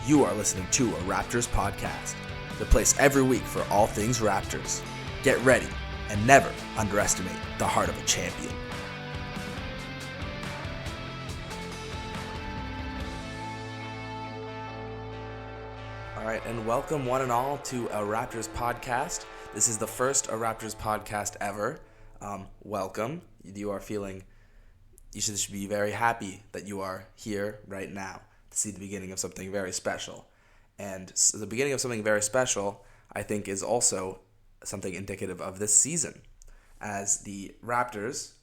You are listening to a Raptors podcast, the place every week for all things Raptors. Get ready and never underestimate the heart of a champion. All right, and welcome one and all to a Raptors podcast. This is the first a Raptors podcast ever. Welcome. You should be very happy that you are here right now to see the beginning of something very special. And so the beginning of something very special, I think, is also something indicative of this season, as the Raptors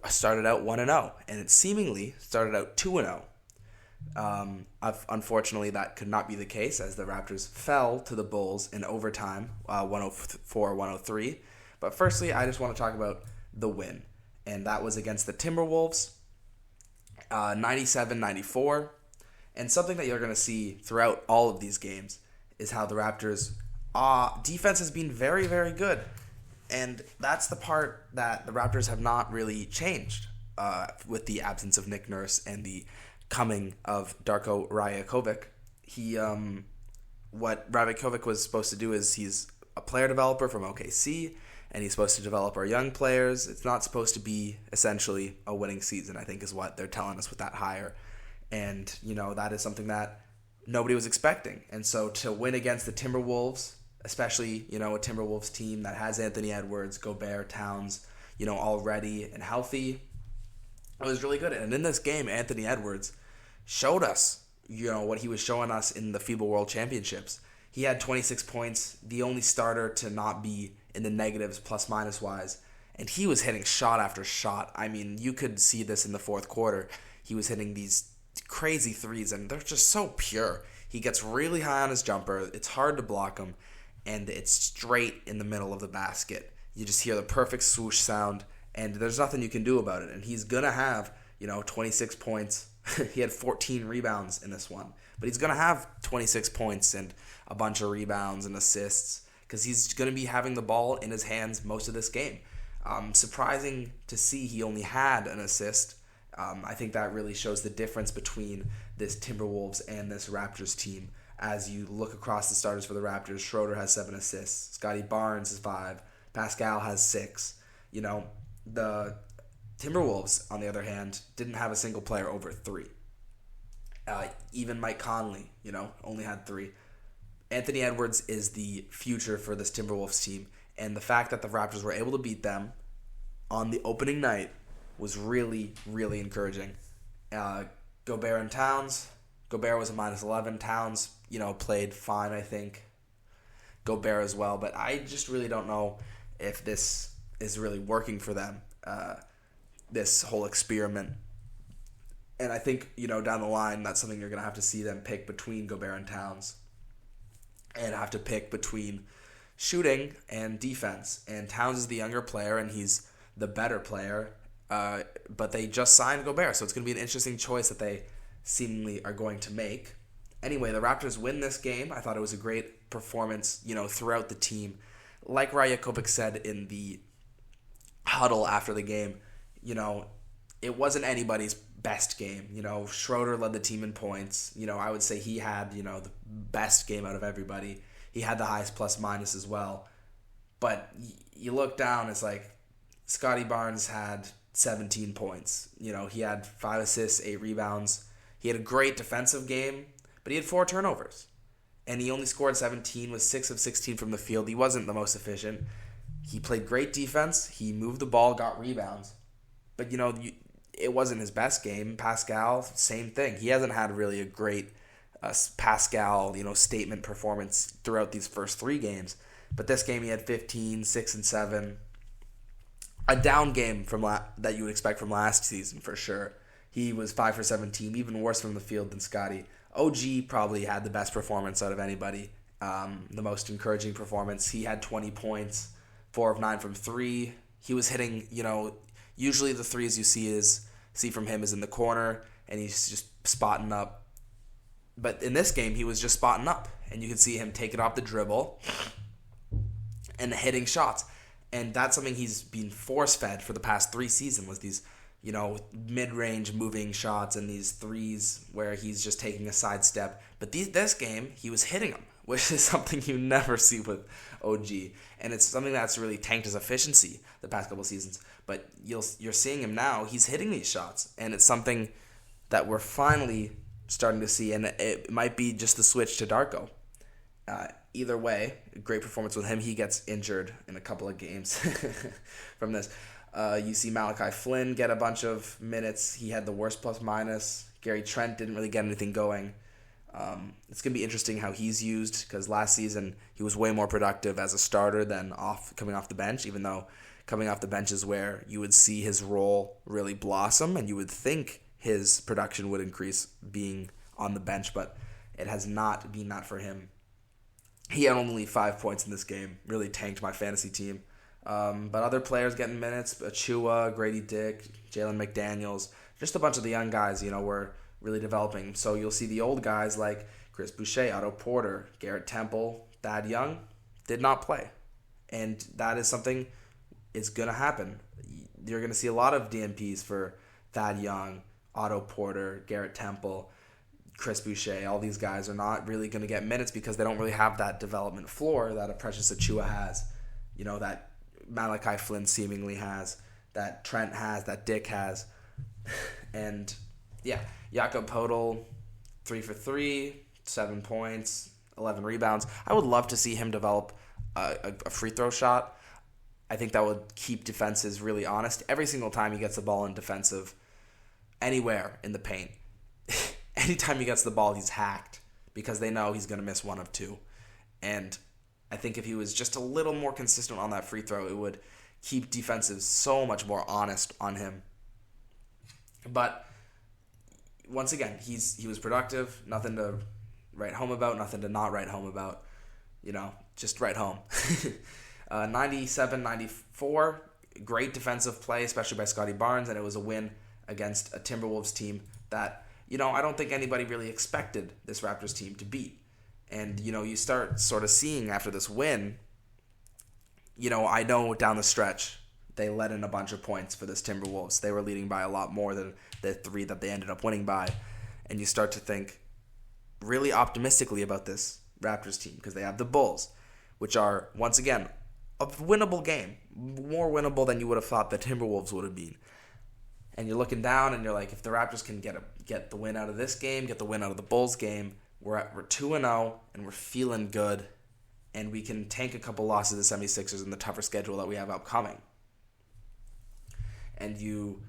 started out 1-0, and it seemingly started out 2-0. Unfortunately, that could not be the case, as the Raptors fell to the Bulls in overtime, 104-103. But firstly, I just want to talk about the win, and that was against the Timberwolves, 97-94. And something that you're going to see throughout all of these games is how the Raptors' defense has been very, very good. And that's the part that the Raptors have not really changed with the absence of Nick Nurse and the coming of Darko Rajakovic. What Rajakovic was supposed to do is he's a player developer from OKC, and he's supposed to develop our young players. It's not supposed to be essentially a winning season, I think, is what they're telling us with that hire. And, that is something that nobody was expecting. And so to win against the Timberwolves, especially, a Timberwolves team that has Anthony Edwards, Gobert, Towns, all ready and healthy, it was really good. And in this game, Anthony Edwards showed us, what he was showing us in the FIBA World Championships. He had 26 points, the only starter to not be in the negatives plus-minus wise. And he was hitting shot after shot. I mean, you could see this in the fourth quarter. He was hitting these crazy threes, and they're just so pure. He gets really high on his jumper. It's hard to block him, and it's straight in the middle of the basket. You just hear the perfect swoosh sound, and there's nothing you can do about it. And he's going to have, 26 points. He had 14 rebounds in this one. But he's going to have 26 points and a bunch of rebounds and assists because he's going to be having the ball in his hands most of this game. Surprising to see he only had an assist. I think that really shows the difference between this Timberwolves and this Raptors team. As you look across the starters for the Raptors, Schroeder has 7 assists, Scottie Barnes has 5, Pascal has 6. The Timberwolves, on the other hand, didn't have a single player over 3. Even Mike Conley, only had 3. Anthony Edwards is the future for this Timberwolves team, and the fact that the Raptors were able to beat them on the opening night was really, really encouraging. Gobert and Towns. Gobert was a -11. Towns, played fine, I think. Gobert as well. But I just really don't know if this is really working for them, this whole experiment. And I think, down the line, that's something you're going to have to see them pick between Gobert and Towns. And have to pick between shooting and defense. And Towns is the younger player, and he's the better player. But they just signed Gobert, so it's going to be an interesting choice that they seemingly are going to make. Anyway, the Raptors win this game. I thought it was a great performance, throughout the team. Like Rajakovic said in the huddle after the game, it wasn't anybody's best game. Schroeder led the team in points. I would say he had, the best game out of everybody. He had the highest plus-minus as well. But you look down, it's like Scottie Barnes had 17 points. He had 5 assists, 8 rebounds. He had a great defensive game, but he had 4 turnovers. And he only scored 17, was 6 of 16 from the field. He wasn't the most efficient. He played great defense. He moved the ball, got rebounds. But, it wasn't his best game. Pascal, same thing. He hasn't had really a great Pascal, statement performance throughout these first 3 games. But this game he had 15, 6 and 7. A down game from that you would expect from last season for sure. He was 5 for 17, even worse from the field than Scottie. OG probably had the best performance out of anybody, the most encouraging performance. He had 20 points, 4 of 9 from 3. He was hitting, usually the threes you see from him is in the corner, and he's just spotting up. But in this game, he was just spotting up, and you could see him take it off the dribble and hitting shots. And that's something he's been force-fed for the past 3 seasons, was these mid-range moving shots and these threes where he's just taking a sidestep. But this game, he was hitting them, which is something you never see with OG. And it's something that's really tanked his efficiency the past couple seasons. But you're seeing him now, he's hitting these shots. And it's something that we're finally starting to see. And it might be just the switch to Darko. Either way, great performance with him. He gets injured in a couple of games from this. You see Malachi Flynn get a bunch of minutes. He had the worst plus-minus. Gary Trent didn't really get anything going. It's going to be interesting how he's used because last season he was way more productive as a starter than coming off the bench, even though coming off the bench is where you would see his role really blossom and you would think his production would increase being on the bench, but it has not been that for him. He had only 5 points in this game, really tanked my fantasy team. But other players getting minutes, Achua, Grady Dick, Jalen McDaniels, just a bunch of the young guys, were really developing. So you'll see the old guys like Chris Boucher, Otto Porter, Garrett Temple, Thad Young did not play. And that is something is going to happen. You're going to see a lot of DNPs for Thad Young, Otto Porter, Garrett Temple, Chris Boucher. All these guys are not really going to get minutes because they don't really have that development floor that a Precious Achua has, that Malachi Flynn seemingly has, that Trent has, that Dick has. And yeah, Jakob Poeltl, 3 for 3, 7 points, 11 rebounds. I would love to see him develop a free throw shot. I think that would keep defenses really honest. Every single time he gets the ball in defensive, anywhere in the paint, anytime he gets the ball, he's hacked because they know he's going to miss one of two. And I think if he was just a little more consistent on that free throw, it would keep defenses so much more honest on him. But once again, he was productive. Nothing to write home about, nothing to not write home about. Just write home. 97-94, great defensive play, especially by Scottie Barnes, and it was a win against a Timberwolves team that, I don't think anybody really expected this Raptors team to beat. And, you start sort of seeing after this win, I know down the stretch they let in a bunch of points for this Timberwolves. They were leading by a lot more than the 3 that they ended up winning by. And you start to think really optimistically about this Raptors team because they have the Bulls, which are, once again, a winnable game. More winnable than you would have thought the Timberwolves would have been. And you're looking down and you're like, if the Raptors can get the win out of this game, get the win out of the Bulls game, we're 2-0 and we're feeling good, and we can tank a couple losses to the 76ers in the tougher schedule that we have upcoming. And you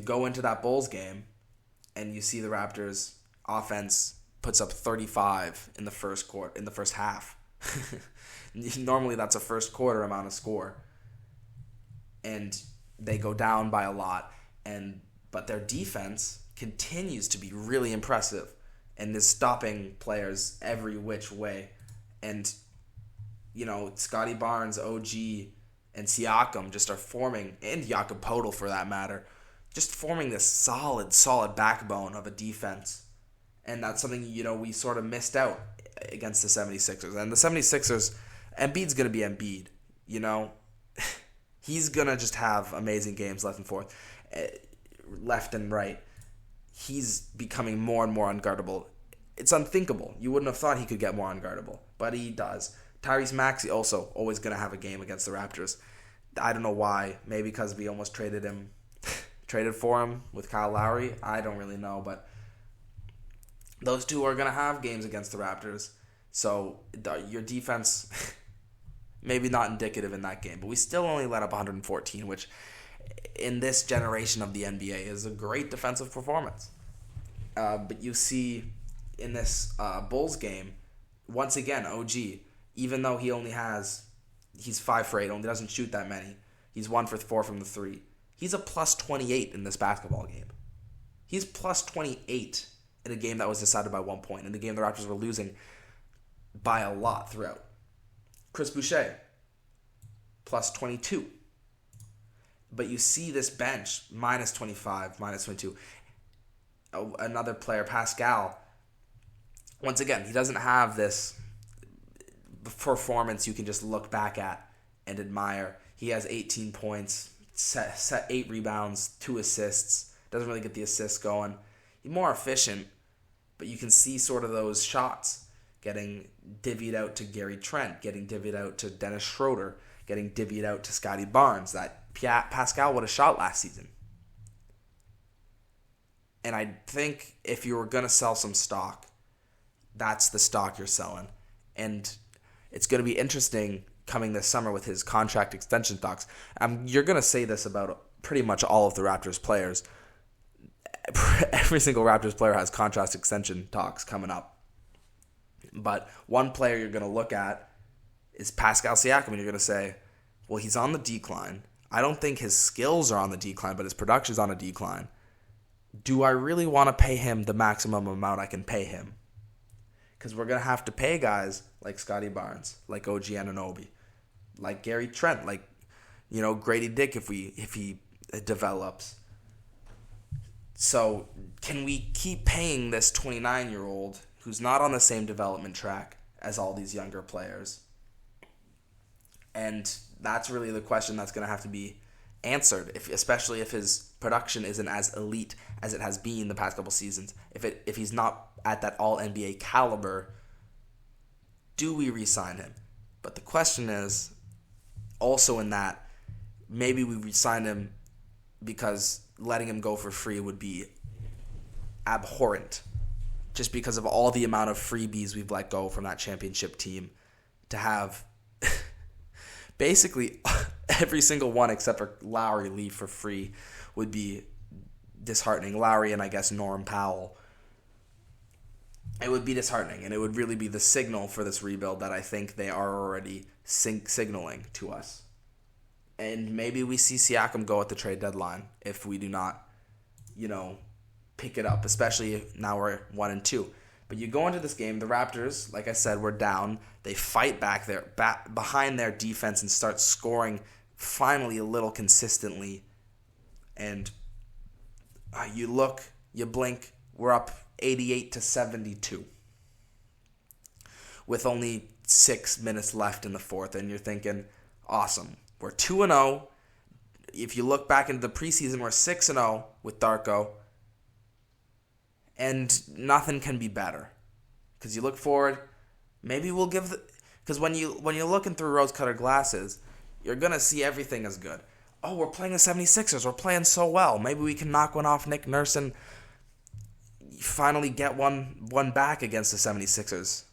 go into that Bulls game and you see the Raptors offense puts up 35 in the first half. Normally that's a first quarter amount of score. And they go down by a lot, but their defense continues to be really impressive and is stopping players every which way. And, Scottie Barnes, OG, and Siakam just are forming, and Jakob Poeltl for that matter, just forming this solid backbone of a defense. And that's something, we sort of missed out against the 76ers. And the 76ers, Embiid's going to be Embiid, He's going to just have amazing games left and right. He's becoming more and more unguardable. It's unthinkable. You wouldn't have thought he could get more unguardable, but he does. Tyrese Maxey also always going to have a game against the Raptors. I don't know why. Maybe because we almost traded for him with Kyle Lowry. I don't really know, but those two are going to have games against the Raptors. So your defense, maybe not indicative in that game, but we still only let up 114, which in this generation of the NBA is a great defensive performance. But you see in this Bulls game, once again, OG, even though he's 5 for 8, only doesn't shoot that many. He's 1 for 4 from the 3. He's a plus 28 in this basketball game. He's plus 28 in a game that was decided by 1 point, in the game the Raptors were losing by a lot throughout. Chris Boucher, plus 22. But you see this bench, minus 25, minus 22. Another player, Pascal, once again, he doesn't have this performance you can just look back at and admire. He has 18 points, set 8 rebounds, 2 assists. Doesn't really get the assists going. He's more efficient, but you can see sort of those shots getting divvied out to Gary Trent, getting divvied out to Dennis Schroeder, getting divvied out to Scottie Barnes that Pascal would have shot last season. And I think if you were going to sell some stock, that's the stock you're selling. And it's going to be interesting coming this summer with his contract extension talks. You're going to say this about pretty much all of the Raptors players. Every single Raptors player has contract extension talks coming up. But one player you're going to look at is Pascal Siakam, and you're going to say, well, he's on the decline. I don't think his skills are on the decline, but his production's on a decline. Do I really want to pay him the maximum amount I can pay him? Because we're going to have to pay guys like Scottie Barnes, like OG Anunoby, like Gary Trent, like, Grady Dick if he develops. So can we keep paying this 29-year-old who's not on the same development track as all these younger players? And that's really the question that's going to have to be answered, especially if his production isn't as elite as it has been the past couple seasons. If he's not at that all-NBA caliber, do we re-sign him? But the question is also in that maybe we re-sign him because letting him go for free would be abhorrent, just because of all the amount of freebies we've let go from that championship team. To have basically every single one except for Lowry leave for free would be disheartening. Lowry and I guess Norm Powell. It would be disheartening, and it would really be the signal for this rebuild that I think they are already signaling to us. And maybe we see Siakam go at the trade deadline if we do not, pick it up, especially if now we're 1-2. But you go into this game, the Raptors, like I said, were down. They fight back there, behind their defense and start scoring finally a little consistently. And you look, you blink, we're up 88-72 with only 6 minutes left in the fourth, and you're thinking, awesome. We're 2-0. If you look back into the preseason, we're 6-0 with Darko, and nothing can be better. Because you look forward, maybe we'll give because when you're looking through rose-colored glasses, you're gonna see everything as good. Oh, we're playing the 76ers. We're playing so well. Maybe we can knock one off Nick Nurse and finally get one back against the 76ers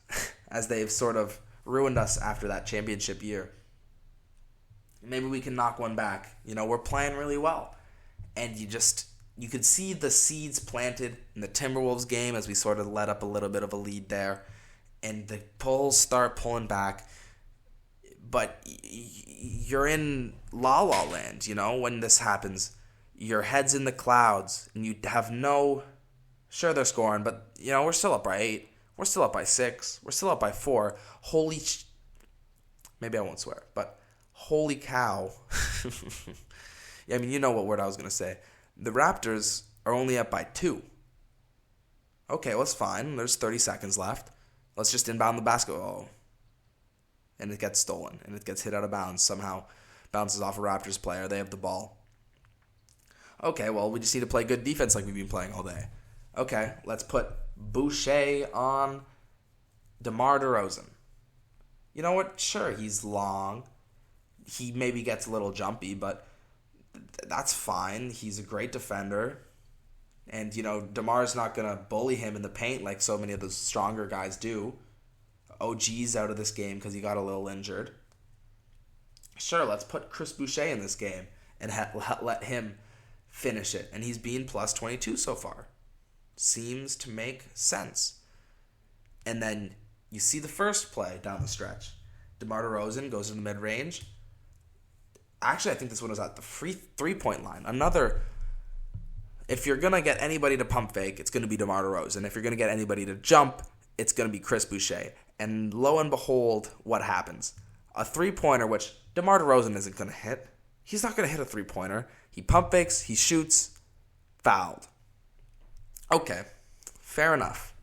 as they've sort of ruined us after that championship year. Maybe we can knock one back. We're playing really well. And you could see the seeds planted in the Timberwolves game as we sort of let up a little bit of a lead there. And the Bulls start pulling back. But you're in la-la land, when this happens. Your head's in the clouds, and you have no... Sure, they're scoring, but, we're still up by 8. We're still up by 6. We're still up by 4. Maybe I won't swear, but holy cow. You know what word I was going to say. The Raptors are only up by 2. Okay, well, it's fine. There's 30 seconds left. Let's just inbound the basketball. And it gets stolen, and it gets hit out of bounds. Somehow bounces off a Raptors player. They have the ball. Okay, well, we just need to play good defense like we've been playing all day. Okay, let's put Boucher on DeMar DeRozan. You know what? Sure, he's long. He maybe gets a little jumpy, but that's fine. He's a great defender. And, DeMar's not going to bully him in the paint like so many of the stronger guys do. OG's out of this game because he got a little injured. Sure, let's put Chris Boucher in this game and let him finish it. And he's been plus 22 so far. Seems to make sense. And then you see the first play down the stretch. DeMar DeRozan goes in the mid-range. Actually, I think this one was at the free three-point line. If you're going to get anybody to pump fake, it's going to be DeMar DeRozan. If you're going to get anybody to jump, it's going to be Chris Boucher. And lo and behold, what happens? A three-pointer, which DeMar DeRozan isn't going to hit. He's not going to hit a three-pointer. He pump fakes, he shoots, fouled. Okay, fair enough.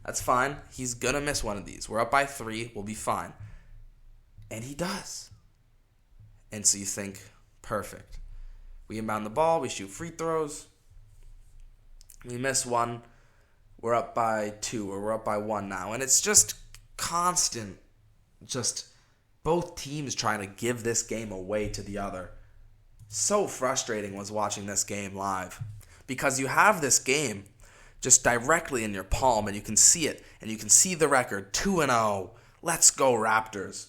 That's fine. He's going to miss one of these. We're up by 3. We'll be fine. And he does. And so you think, perfect. We inbound the ball. We shoot free throws. We miss one. We're up by 2 or we're up by 1 now. And it's just constant, just both teams trying to give this game away to the other. So frustrating was watching this game live because you have this game just directly in your palm and you can see it and you can see the record 2-0. Let's go Raptors.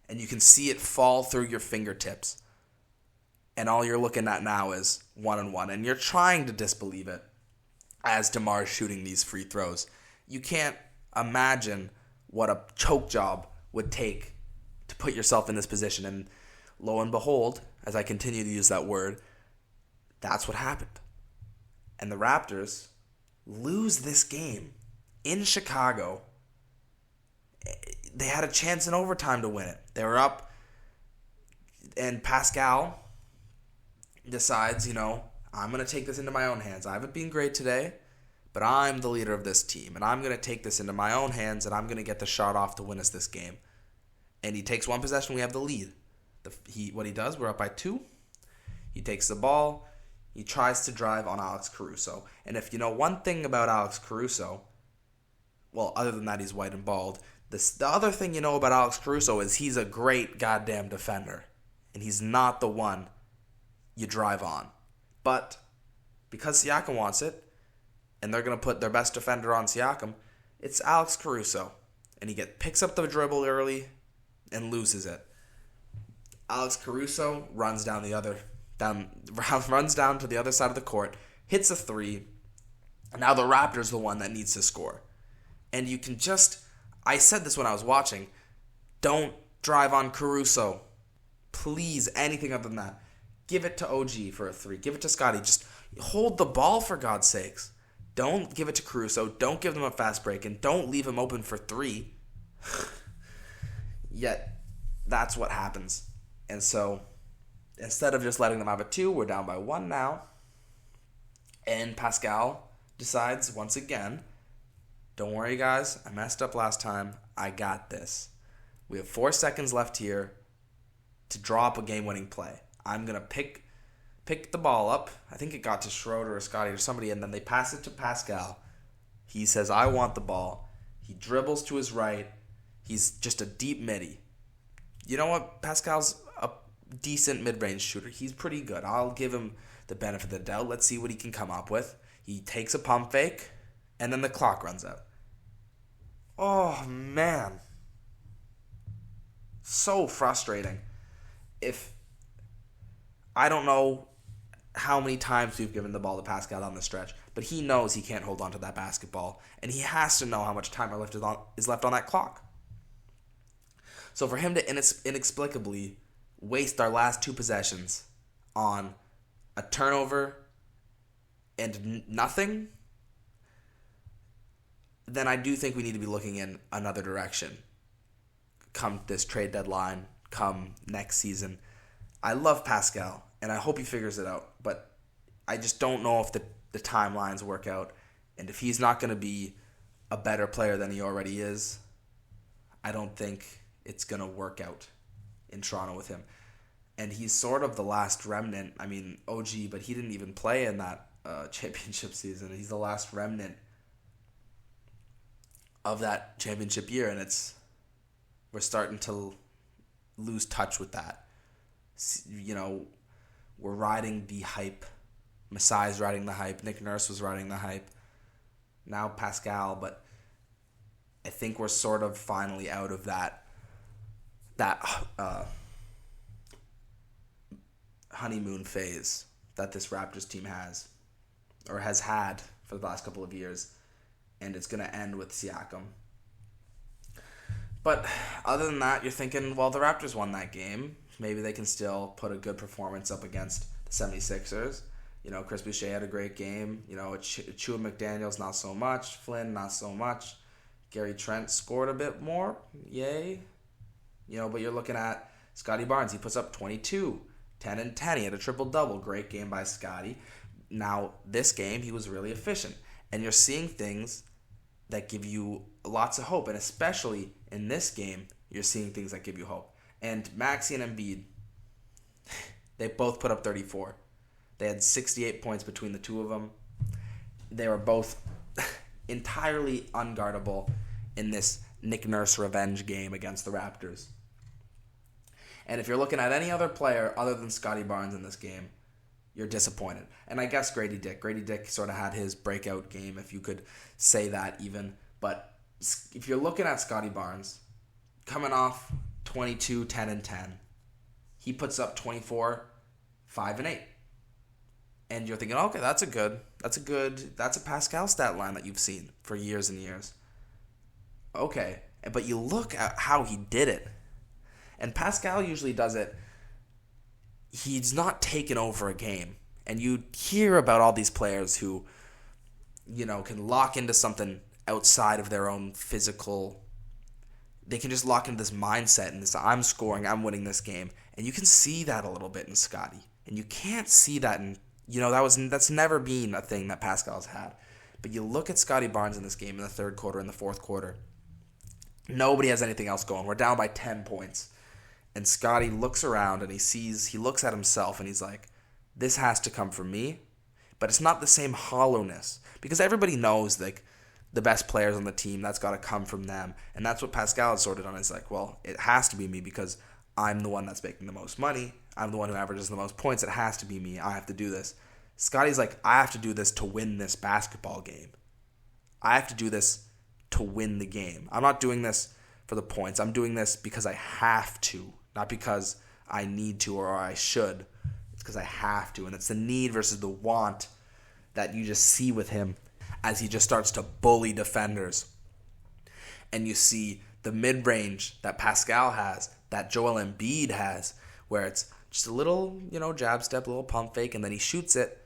And you can see it fall through your fingertips. And all you're looking at now is 1-1 and you're trying to disbelieve it as DeMar's shooting these free throws. You can't imagine what a choke job would take to put yourself in this position. And lo and behold, as I continue to use that word, that's what happened. And the Raptors lose this game in Chicago. They had a chance in overtime to win it. They were up, and Pascal decides, I'm going to take this into my own hands. I haven't been great today, but I'm the leader of this team, and I'm going to take this into my own hands, and I'm going to get the shot off to win us this game. And he takes one possession, we have the lead. What he does, we're up by 2. He takes the ball. He tries to drive on Alex Caruso. And if you know one thing about Alex Caruso, well, other than that he's white and bald, the other thing you know about Alex Caruso is he's a great goddamn defender. And he's not the one you drive on. But because Siakam wants it, and they're going to put their best defender on Siakam, it's Alex Caruso. And he picks up the dribble early and loses it. Alex Caruso runs down to the other side of the court, hits a 3. And now the Raptors the one that needs to score. And you can I said this when I was watching, don't drive on Caruso. Please, anything other than that. Give it to OG for a 3. Give it to Scottie. Just hold the ball for God's sakes. Don't give it to Caruso. Don't give them a fast break. And don't leave him open for 3. Yet, that's what happens. And so, instead of just letting them have a 2, we're down by 1 now. And Pascal decides, once again, don't worry, guys. I messed up last time. I got this. We have 4 seconds left here to draw up a game-winning play. I'm going to pick the ball up. I think it got to Schroeder or Scottie or somebody, and then they pass it to Pascal. He says, I want the ball. He dribbles to his right. He's just a deep midi. You know what? Pascal's a decent mid-range shooter. He's pretty good. I'll give him the benefit of the doubt. Let's see what he can come up with. He takes a pump fake, and then the clock runs out. Oh, man. So frustrating. I don't know how many times we've given the ball to Pascal on the stretch, but he knows he can't hold on to that basketball, and he has to know how much time is left on that clock. So for him to inexplicably waste our last 2 possessions on a turnover and nothing, then I do think we need to be looking in another direction come this trade deadline, come next season. I love Pascal, and I hope he figures it out, but I just don't know if the timelines work out, and if he's not going to be a better player than he already is, I don't think it's going to work out in Toronto with him. And he's sort of the last remnant. I mean, OG, but he didn't even play in that championship season. He's the last remnant of that championship year, and we're starting to lose touch with that. We're riding the hype. Masai's riding the hype. Nick Nurse was riding the hype. Now Pascal, but I think we're sort of finally out of that honeymoon phase that this Raptors team has had for the last couple of years, and it's going to end with Siakam. But other than that, you're thinking, well, the Raptors won that game. Maybe they can still put a good performance up against the 76ers. Chris Boucher had a great game. Chua McDaniels, not so much. Flynn, not so much. Gary Trent scored a bit more. Yay. But you're looking at Scottie Barnes. He puts up 22, 10 and 10. He had a triple-double. Great game by Scottie. Now, this game, he was really efficient. And you're seeing things that give you lots of hope. And especially in this game, you're seeing things that give you hope. And Maxey and Embiid, they both put up 34. They had 68 points between the two of them. They were both entirely unguardable in this Nick Nurse revenge game against the Raptors. And if you're looking at any other player other than Scottie Barnes in this game, you're disappointed. And I guess Grady Dick. Grady Dick sort of had his breakout game, if you could say that even. But if you're looking at Scottie Barnes, coming off 22, 10, and 10, he puts up 24, 5, and 8. And you're thinking, okay, that's a Pascal stat line that you've seen for years and years. Okay, but you look at how he did it. And Pascal usually does it, he's not taken over a game. And you hear about all these players who, can lock into something outside of their own physical. They can just lock into this mindset and this, I'm scoring, I'm winning this game. And you can see that a little bit in Scottie. And you can't see that in, that's never been a thing that Pascal's had. But you look at Scottie Barnes in this game in the third quarter, in the fourth quarter. Nobody has anything else going. We're down by 10 points. And Scottie looks around and he looks at himself and he's like, this has to come from me. But it's not the same hollowness. Because everybody knows, like, the best players on the team, that's got to come from them. And that's what Pascal has sorted on. It's like, well, it has to be me because I'm the one that's making the most money. I'm the one who averages the most points. It has to be me. I have to do this. Scottie's like, I have to do this to win this basketball game. I have to do this to win the game. I'm not doing this for the points. I'm doing this because I have to, not because I need to or I should. It's because I have to. And it's the need versus the want that you just see with him as he just starts to bully defenders. And you see the mid-range that Pascal has, that Joel Embiid has, where it's just a little, jab step, a little pump fake, and then he shoots it,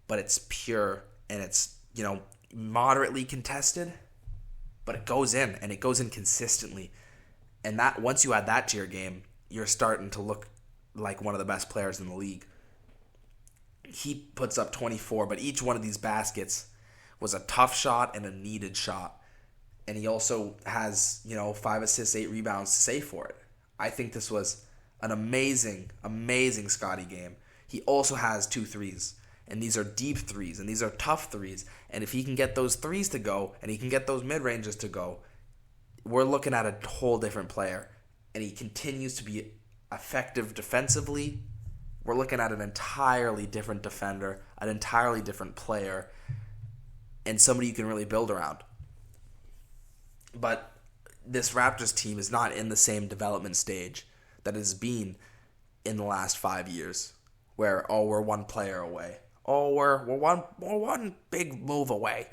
but it's pure, and it's, moderately contested, but it goes in, and it goes in consistently. And that once you add that to your game, you're starting to look like one of the best players in the league. He puts up 24, but each one of these baskets was a tough shot and a needed shot. And he also has, 5 assists, 8 rebounds to say for it. I think this was an amazing, amazing Scottie game. He also has 2 threes. And these are deep threes. And these are tough threes. And if he can get those threes to go, and he can get those mid-ranges to go, we're looking at a whole different player. And he continues to be effective defensively. We're looking at an entirely different defender, an entirely different player, and somebody you can really build around. But this Raptors team is not in the same development stage that it has been in the last 5 years, where, we're one player away. We're one big move away.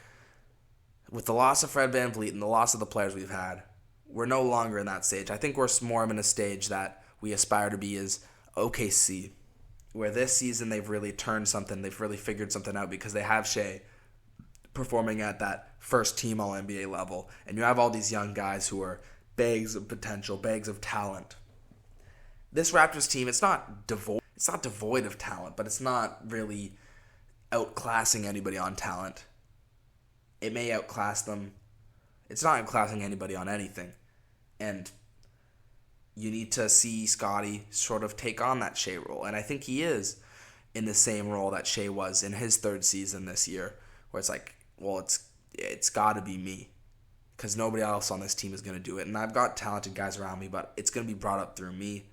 With the loss of Fred VanVleet and the loss of the players we've had, we're no longer in that stage. I think we're more in a stage that we aspire to be as OKC, where this season they've really turned something, they've really figured something out because they have Shea performing at that first team All-NBA level. And you have all these young guys who are bags of potential, bags of talent. This Raptors team, it's not devoid of talent, but it's not really outclassing anybody on talent. It may outclass them. It's not outclassing anybody on anything. And you need to see Scottie sort of take on that Shea role. And I think he is in the same role that Shea was in his third season this year, where it's like, well, it's got to be me because nobody else on this team is going to do it. And I've got talented guys around me, but it's going to be brought up through me.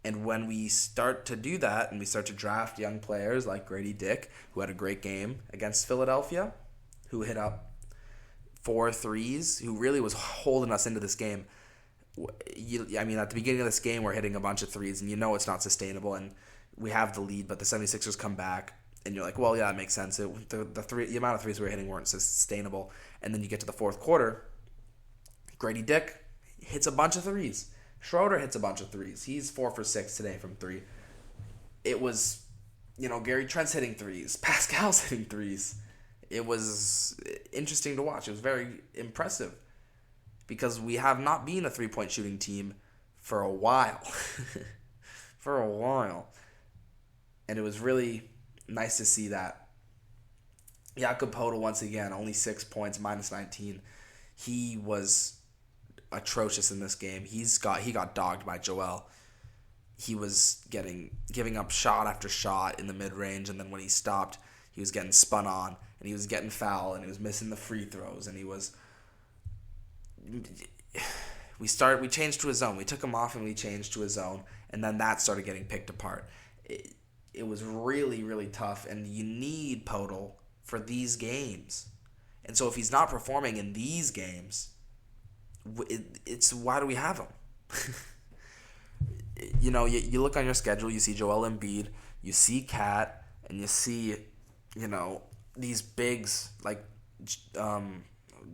And when we start to do that and we start to draft young players like Grady Dick, who had a great game against Philadelphia, who hit up 4 threes, who really was holding us into this game. At the beginning of this game, we're hitting a bunch of threes, and it's not sustainable, and we have the lead, but the 76ers come back, and you're like, well, yeah, that makes sense. The amount of threes we were hitting weren't sustainable. And then you get to the fourth quarter, Grady Dick hits a bunch of threes. Schroeder hits a bunch of threes. He's 4 for 6 today from 3. It was, Gary Trent's hitting threes. Pascal's hitting threes. It was interesting to watch. It was very impressive because we have not been a 3-point shooting team for a while. And it was really nice to see that. Jakob Poeltl, once again, only 6 points, minus 19. He was atrocious in this game. He got dogged by Joel. he was giving up shot after shot in the mid-range, and then when he stopped, he was getting spun on, and he was getting fouled, and he was missing the free throws, and we changed to a zone. We took him off and we changed to a zone, and then that started getting picked apart. It was really, really tough, and you need Podol for these games. And so if he's not performing in these games, it's why do we have him? You look on your schedule, you see Joel Embiid, you see Cat, and you see, these bigs like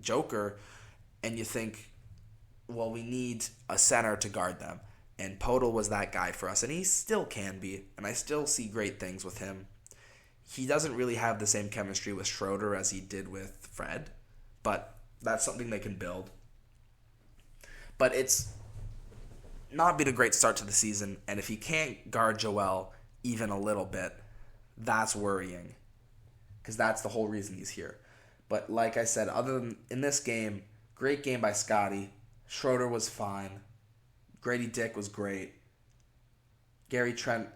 Joker, and you think, well, we need a center to guard them. And Podol was that guy for us, and he still can be, and I still see great things with him. He doesn't really have the same chemistry with Schroeder as he did with Fred, but that's something they can build. But it's not been a great start to the season, and if he can't guard Joel even a little bit, that's worrying, because that's the whole reason he's here. But like I said, other than in this game, great game by Scottie. Schroeder was fine. Grady Dick was great. Gary Trent,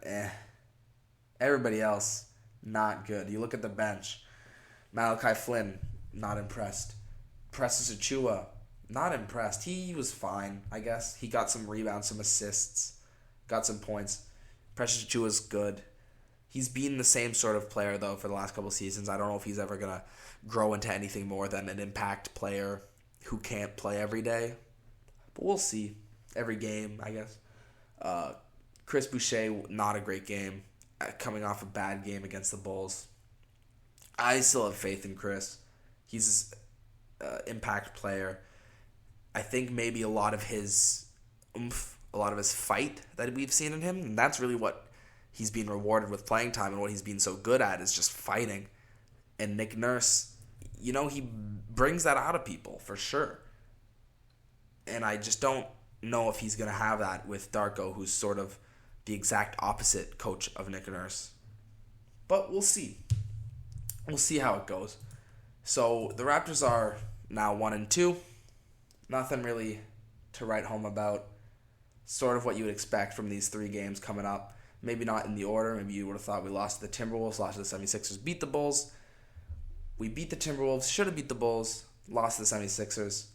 Everybody else, not good. You look at the bench. Malachi Flynn, not impressed. Precious Achiuwa, not impressed. He was fine, I guess. He got some rebounds, some assists, got some points. Precious Achiuwa's good. He's been the same sort of player, though, for the last couple seasons. I don't know if he's ever going to grow into anything more than an impact player who can't play every day. But we'll see. Every game, I guess. Chris Boucher, not a great game. Coming off a bad game against the Bulls. I still have faith in Chris. He's an impact player. I think maybe a lot of his oomph, a lot of his fight that we've seen in him, and that's really what he's been rewarded with playing time, and what he's been so good at is just fighting. And Nick Nurse, he brings that out of people for sure. And I just don't know if he's going to have that with Darko, who's sort of the exact opposite coach of Nick Nurse. But we'll see. We'll see how it goes. So the Raptors are now 1-2. Nothing really to write home about. Sort of what you would expect from these three games coming up. Maybe not in the order. Maybe you would have thought we lost to the Timberwolves, lost to the 76ers, beat the Bulls. We beat the Timberwolves, should have beat the Bulls, lost to the 76ers.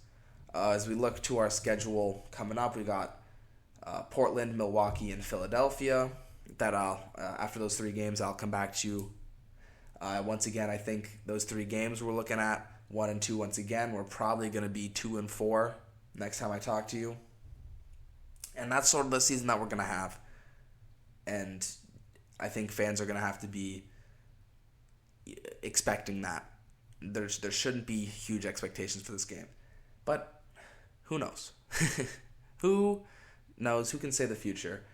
As we look to our schedule coming up, we got Portland, Milwaukee, and Philadelphia. That after those three games, I'll come back to you. Once again, I think those three games we're looking at 1-2. Once again, we're probably going to be 2-4 next time I talk to you. And that's sort of the season that we're going to have. And I think fans are going to have to be expecting that. There shouldn't be huge expectations for this game. But who knows? Who knows? Who can say the future?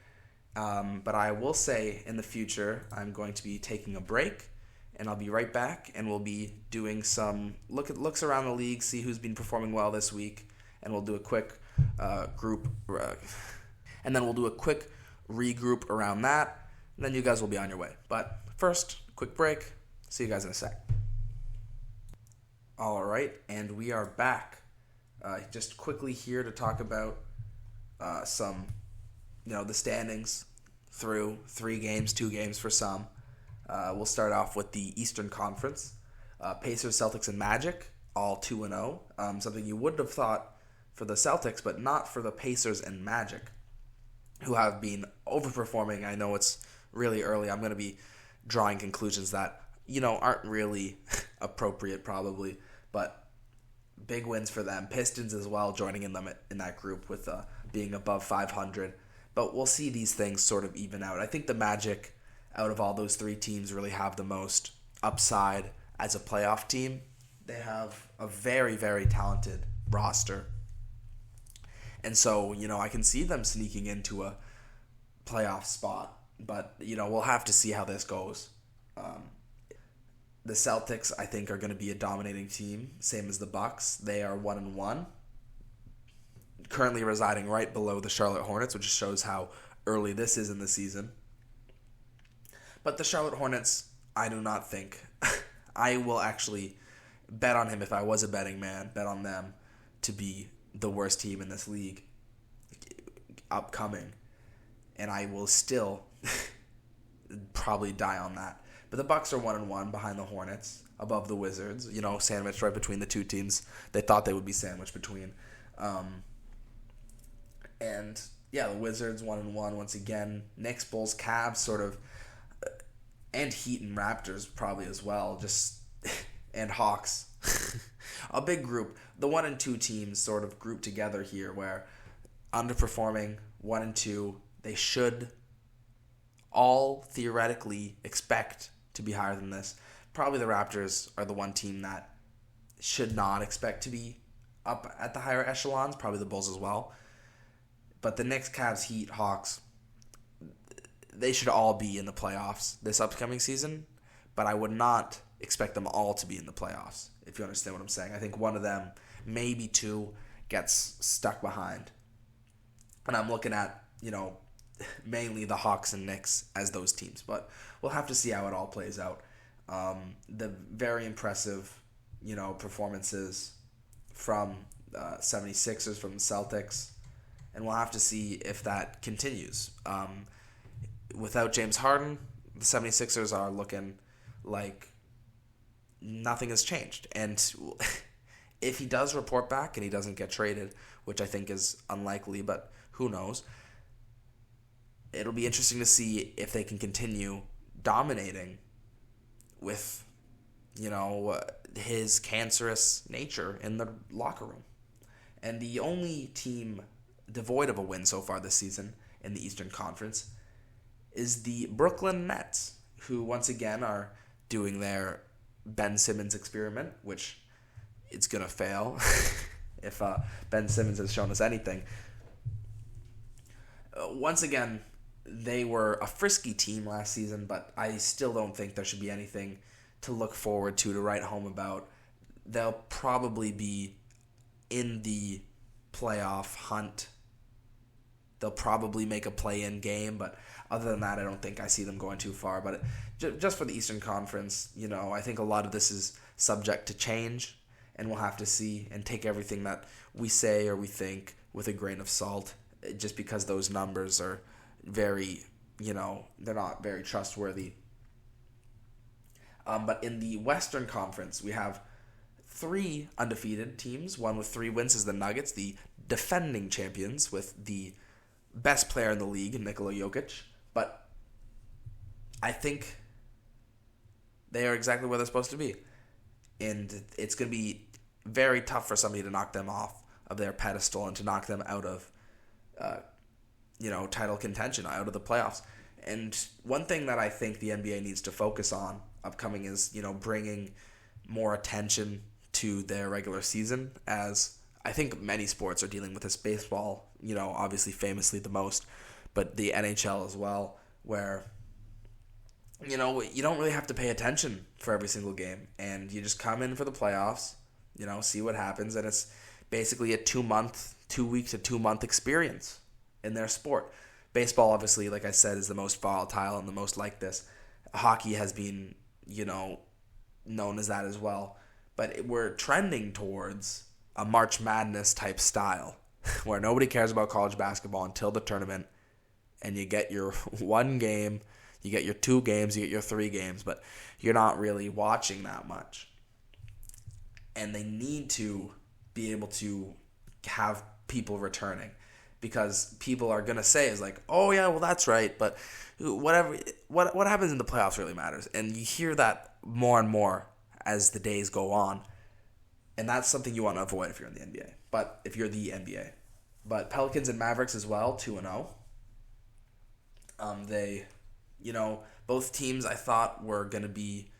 But I will say in the future, I'm going to be taking a break, and I'll be right back, and we'll be doing some looks around the league, see who's been performing well this week, and we'll do a quick and then we'll do a quick regroup around that, and then you guys will be on your way. But first, quick break. See you guys in a sec. All right, and we are back. Just quickly here to talk about some, the standings through 3 games, 2 games for some. We'll start off with the Eastern Conference. Pacers, Celtics, and Magic, all 2-0. Something you wouldn't have thought for the Celtics, but not for the Pacers and Magic, who have been overperforming. I know it's really early. I'm going to be drawing conclusions that, aren't really appropriate probably, but big wins for them. Pistons as well, joining in that group with being above 500. But we'll see these things sort of even out. I think the Magic, out of all those 3 teams, really have the most upside as a playoff team. They have a very, very talented roster. And so, I can see them sneaking into a playoff spot. But, we'll have to see how this goes. The Celtics, I think, are going to be a dominating team, same as the Bucks. They are 1-1, currently residing right below the Charlotte Hornets, which shows how early this is in the season. But the Charlotte Hornets, I do not think. I will actually bet on him if I was a betting man, bet on them to be the worst team in this league upcoming. and I will still probably die on that. But the Bucks are 1-1 behind the Hornets, above the Wizards. Sandwiched right between the two teams. They thought they would be sandwiched between. And yeah, the Wizards 1-1 once again. Knicks, Bulls, Cavs sort of, and Heat and Raptors probably as well. And Hawks. A big group. The 1 and 2 teams sort of grouped together here, where underperforming 1 and 2, they should all theoretically expect to be higher than this. Probably the Raptors are the one team that should not expect to be up at the higher echelons. Probably the Bulls as well. But the Knicks, Cavs, Heat, Hawks, they should all be in the playoffs this upcoming season. But I would not expect them all to be in the playoffs, if you understand what I'm saying. I think one of them, maybe two, gets stuck behind. And I'm looking at, mainly the Hawks and Knicks as those teams. But we'll have to see how it all plays out. The very impressive, performances from 76ers, from the Celtics. And we'll have to see if that continues. Without James Harden, the 76ers are looking like nothing has changed. And if he does report back and he doesn't get traded, which I think is unlikely, but who knows, it'll be interesting to see if they can continue dominating with, his cancerous nature in the locker room. And the only team devoid of a win so far this season in the Eastern Conference is the Brooklyn Nets, who once again are doing their Ben Simmons experiment, which it's going to fail if Ben Simmons has shown us anything. Once again, they were a frisky team last season, but I still don't think there should be anything to look forward to write home about. They'll probably be in the playoff hunt. They'll probably make a play-in game, but other than that, I don't think I see them going too far. But just for the Eastern Conference, I think a lot of this is subject to change, and we'll have to see and take everything that we say or we think with a grain of salt, just because those numbers are very, they're not very trustworthy. But in the Western Conference, we have 3 undefeated teams. One with 3 wins is the Nuggets, the defending champions with the best player in the league, Nikola Jokic. But I think they are exactly where they're supposed to be. And it's going to be very tough for somebody to knock them off of their pedestal and to knock them out of, title contention, out of the playoffs. And one thing that I think the NBA needs to focus on upcoming is, bringing more attention to their regular season, as I think many sports are dealing with this. Baseball, obviously famously the most, but the NHL as well, where, you don't really have to pay attention for every single game, and you just come in for the playoffs, see what happens, and it's basically a 2-week to 2-month experience in their sport. Baseball, obviously, like I said, is the most volatile and the most like this. Hockey has been, known as that as well. But we're trending towards a March Madness type style where nobody cares about college basketball until the tournament, and you get your 1 game, you get your 2 games, you get your 3 games, but you're not really watching that much. And they need to be able to have people returning, because people are going to say is like, oh yeah, well that's right, but what happens in the playoffs really matters. And you hear that more and more as the days go on. And that's something you want to avoid if you're in the NBA. But if you're the NBA. But Pelicans and Mavericks as well, 2-0. They, both teams I thought were going to be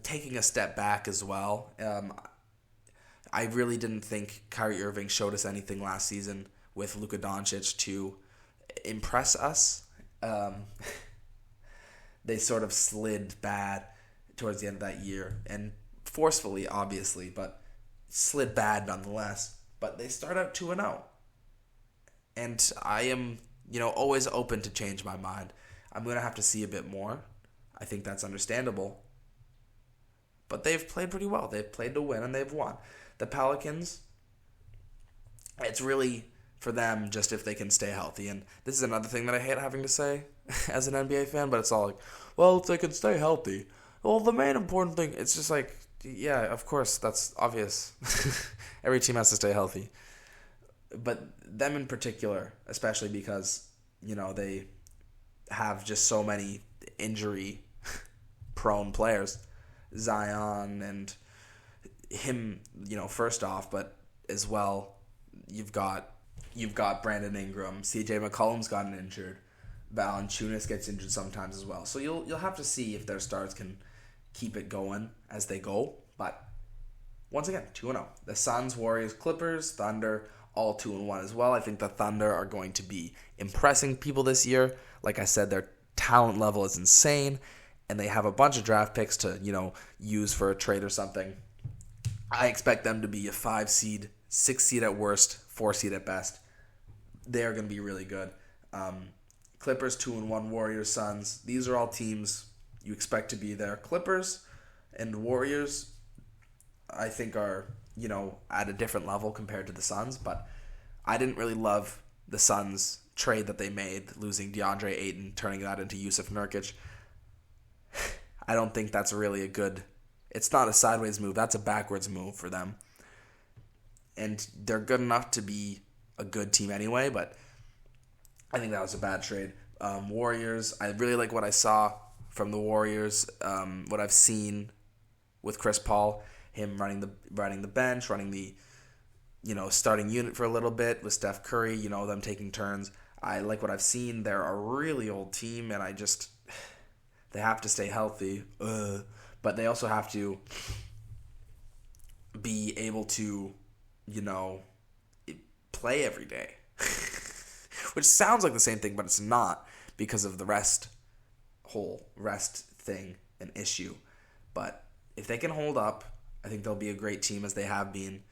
taking a step back as well. I really didn't think Kyrie Irving showed us anything last season with Luka Doncic to impress us. They sort of slid bad towards the end of that year, and forcefully, obviously, but slid bad nonetheless. But they start out 2-0. And I am, always open to change my mind. I'm going to have to see a bit more. I think that's understandable. But they've played pretty well. They've played to win, and they've won. The Pelicans, it's really for them, just if they can stay healthy. And this is another thing that I hate having to say as an NBA fan, but it's all like, well, if they can stay healthy. Well, the main important thing, it's just like, yeah, of course, that's obvious. Every team has to stay healthy. But them in particular, especially because, they have just so many injury-prone players. Zion and him, first off, but as well, you've got Brandon Ingram, CJ McCollum's gotten injured, Valanciunas gets injured sometimes as well. So you'll have to see if their stars can keep it going as they go. But once again, 2-0. The Suns, Warriors, Clippers, Thunder, all 2-1 as well. I think the Thunder are going to be impressing people this year. Like I said, their talent level is insane, and they have a bunch of draft picks to, use for a trade or something. I expect them to be a 5 seed, 6 seed at worst, 4 seed at best. They are going to be really good. Clippers 2-1, Warriors, Suns. These are all teams you expect to be there. Clippers and Warriors, I think, are, at a different level compared to the Suns, but I didn't really love the Suns trade that they made, losing DeAndre Ayton, turning that into Yusuf Nurkic. I don't think that's really a good... It's not a sideways move. That's a backwards move for them. And they're good enough to be a good team anyway, but I think that was a bad trade. Warriors, I really like what I saw from the Warriors, what I've seen with Chris Paul, him running the bench, running the starting unit for a little bit with Steph Curry, them taking turns. I like what I've seen. They're a really old team, and they have to stay healthy. But they also have to be able to, play every day. Which sounds like the same thing, but it's not because of the whole rest thing, an issue. But if they can hold up, I think they'll be a great team as they have been.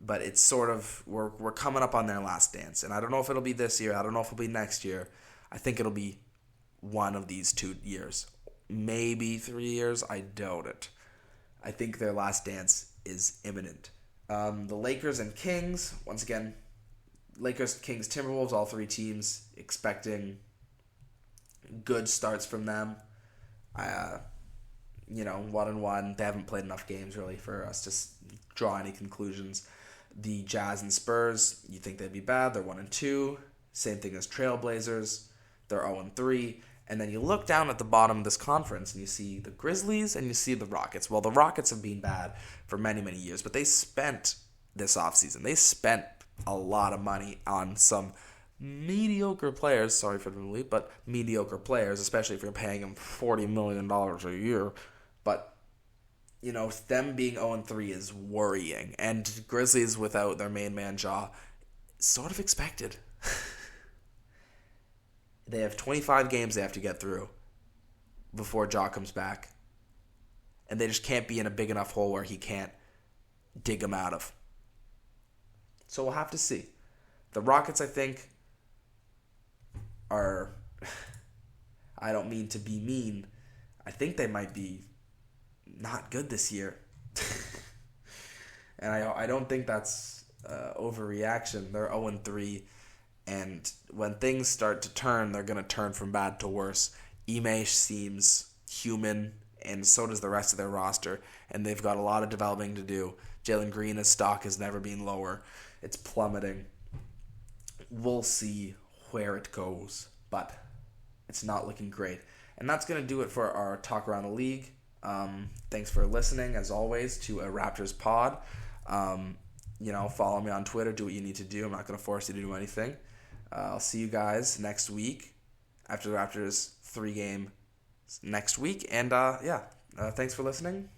But it's sort of, we're coming up on their last dance. And I don't know if it'll be this year. I don't know if it'll be next year. I think it'll be one of these 2 years. Maybe 3 years. I doubt it. I think their last dance is imminent. The Lakers and Kings, once again, Lakers, Kings, Timberwolves, all 3 teams expecting good starts from them. 1-1. They haven't played enough games really for us to draw any conclusions. The Jazz and Spurs, you think they'd be bad. They're 1-2. Same thing as Trailblazers. They're 0-3. And then you look down at the bottom of this conference and you see the Grizzlies and you see the Rockets. Well, the Rockets have been bad for many, many years, but they spent this offseason. They spent a lot of money on some mediocre players. Sorry for the leap, but mediocre players, especially if you're paying them $40 million a year. But, them being 0-3 is worrying. And Grizzlies without their main man, Ja, sort of expected. They have 25 games they have to get through before Ja comes back. And they just can't be in a big enough hole where he can't dig them out of. So we'll have to see. The Rockets, I think, are... I don't mean to be mean. I think they might be not good this year. And I don't think that's overreaction. They're 0-3. And when things start to turn, they're going to turn from bad to worse. Ime seems human, and so does the rest of their roster. And they've got a lot of developing to do. Jalen Green's stock has never been lower. It's plummeting. We'll see where it goes, but it's not looking great. And that's going to do it for our talk around the league. Thanks for listening, as always, to a Raptors pod. Follow me on Twitter. Do what you need to do. I'm not going to force you to do anything. I'll see you guys next week after the Raptors 3-game next week. And, thanks for listening.